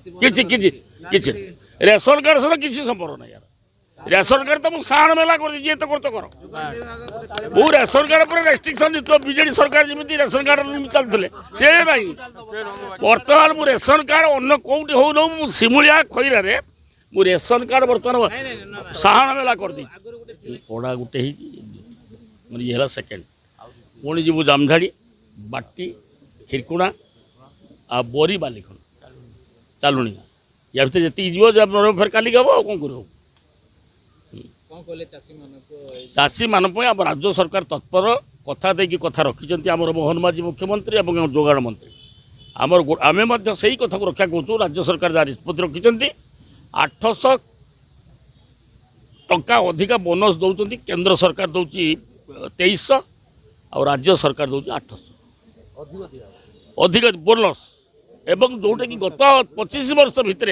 किसी किसी किसी रेशन कार्ड सहित किसी संपर्क ना यार रेशन कार्ड तो मुझे साण मेला कर दीजिए तो कर वो रेशन कार्ड पर रेस्ट्रिक्शन दी बीजेडी सरकार जमी रेशन कार्ड चलते से ना बर्तमान मु रेशन कार्ड अन्न कौटी हो न सिमुलिया खैर मु रेशन कार्ड बर्तमान साण मेला कर दी पड़ा गोटे ये सेकेंड पुणी जीव जामझाड़ी बाटी खिरकुणा आ बोरी बालिखन चलुणी या भर जी जीव फिर काली गब कौन कर चाषी मान राज्य सरकार तत्पर कथा देकी कथा रखिंट आम मोहन माझी मुख्यमंत्री और जोगाण मंत्री आम से कथा को रक्षा करूँ राज्य सरकार जहाँ निष्पत्ति रखिंट 800 टंका अधिका बोनस दौरान केंद्र सरकार दौर 2300 और राज्य सरकार दौर 800 अधिक बोनस एवं जोटा कि गत 25 वर्ष भितर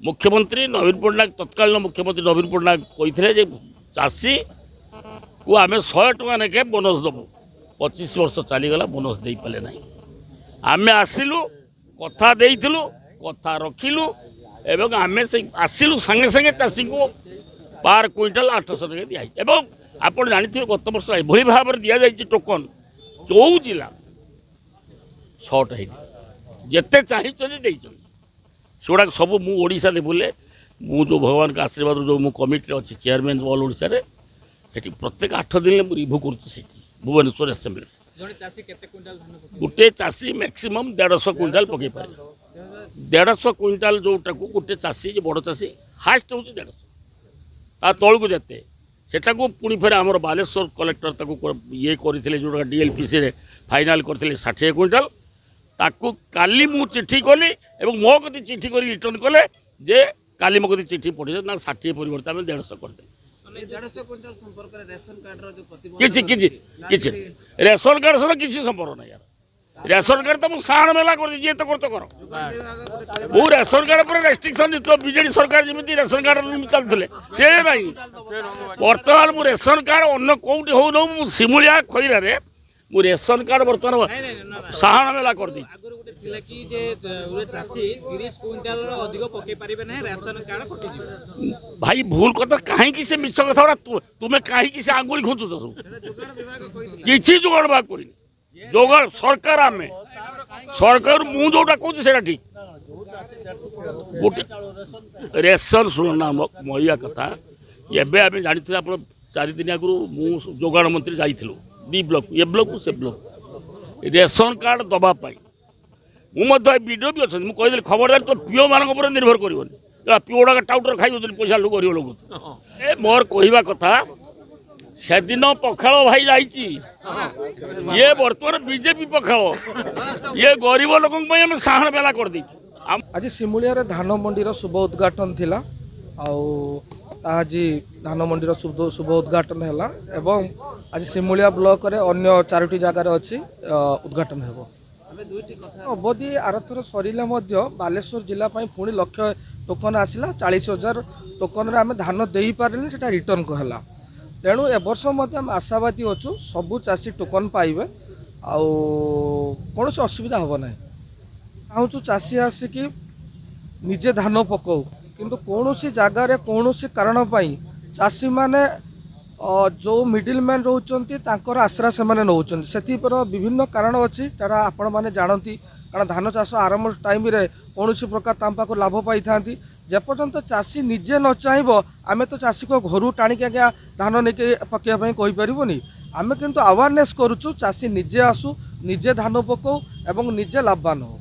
मुख्यमंत्री नवीन पट्टनायक तत्कालीन मुख्यमंत्री नवीन पट्टनायक कही चाषी को आम 100 टका लेखे बोनस देवु 25 वर्ष चलीगला बोनस दे पारे ना आम आसिलु कथा देइथिलु कथा रखिलु एवं आम से आसिलु संगे संगे चाषी को पर क्विंटाल 800 टका दिखाई एवं आप जानी गत वर्ष एभली भाव में दि जाए टोकन जो जिला 6टा जिते चाहिए सेगुड़ा सब मुझा लेवल मु जो भगवान का आशीर्वाद जो मु कमिटी अच्छी चेयरमैन ऑल ओडिशा रे सेठी प्रत्येक 8 दिन में रिभ्यू कर भुवनेश्वर असेंबली गोटे चाषी मैक्सिमम 150 क्विंटाल पकई पारे 150 क्विंटाल जोटा को गोटे चाषी बड़ चाषी हास्ट हूँ 150 तौल को जिते सेटा को पुणी फेर आम बालेश्वर कलेक्टर ये करते जो डीएलपीसी रे फाइनाल करते 60 क्विंटाल ताकू काली मु चिठी कली एवं मो कति चिठी कर रिटर्न कले जे काली मो कति चिठी पठे ना 60 परिवर्तन आम 150 करदे किसी रेशन कार्ड सहित किसी संपर्क ना यार रेशन कार्ड तो मुझे साण मेला कर दीजिए तो कर वो रेशन कार्ड पर रेस्ट्रिक्शन दी बीजेडी सरकार जमी रेशन कार्ड चलते से ना बर्तमान मु रेशन कार्ड अन्न कौटी हो न सिमुलिया खैर मु रेशन कार्ड बर्तमान साण मेला कर दी भाई भूल कथा कहीं से मिछ कथा तुम्हें कहीं से आंगुली खोजुच किसी जोगाड़ बाग कर जोगाड़ सरकार आम सरकार मु जोटा कहूँ से ठीक गोटे रेशन शुणना महिला कथा एवं आम जानी आप 4 दिन आगु मु जोगाण मंत्री जाइलु 2 ब्लॉक ए ब्लॉक से ब्लॉक रेशन कार्ड दवापाई मुझे वीडियो भी अच्छे मुझे खबरदार तो पीओ मान निर्भर कर पीओ गुड़ा टाउटर खाई पैसा लोग गरीब लोग ए मोर कहवा कथा से दिन पखाड़ भाई जाइए ये बर्तमान बीजेपी पखाड़ ये गरीब लोक साहण मेला कर दी आज सिमुलिया धान मंडीर शुभ उद्घाटन थिला आज धान मंडीर शुभ उद्घाटन है एवं आज सिमुलिया ब्लॉक रे अन्य 4टी जगार अच्छी उद्घाटन हो अवधि आरथर सरिले बालेश्वर जिला पुणी लक्ष्य टोकन आसला 40,000 टोकन रे आम धान दे पारे से रिटर्न कहला तेणु ए वर्ष आम आशावादी अच्छु सबू चाषी टोकन पाइबे कौन असुविधा हम ना चाहूँ चाषी आसिक निजे धान पकाऊ किंतु कौन सी जगार कौन सी कारण चाषी माने जो मिडिल मैन रोचर आश्रा से नौकर से विभिन्न कारण अच्छी जरा आपण मैंने जानती कारण धान चाष आरंभ टाइम रे कौन प्रकार तांपा को लाभ पाई था जेपर्यंत चाषी निजे न चाहब आम तो चाषी को घर टाणी आज्ञा धान नहीं पकड़ाई कहीपरनी आम किंतु अवेयरनेस करुचु चाषी निजे आसु निजे धान पकाऊ एवं निजे लाभवान हो।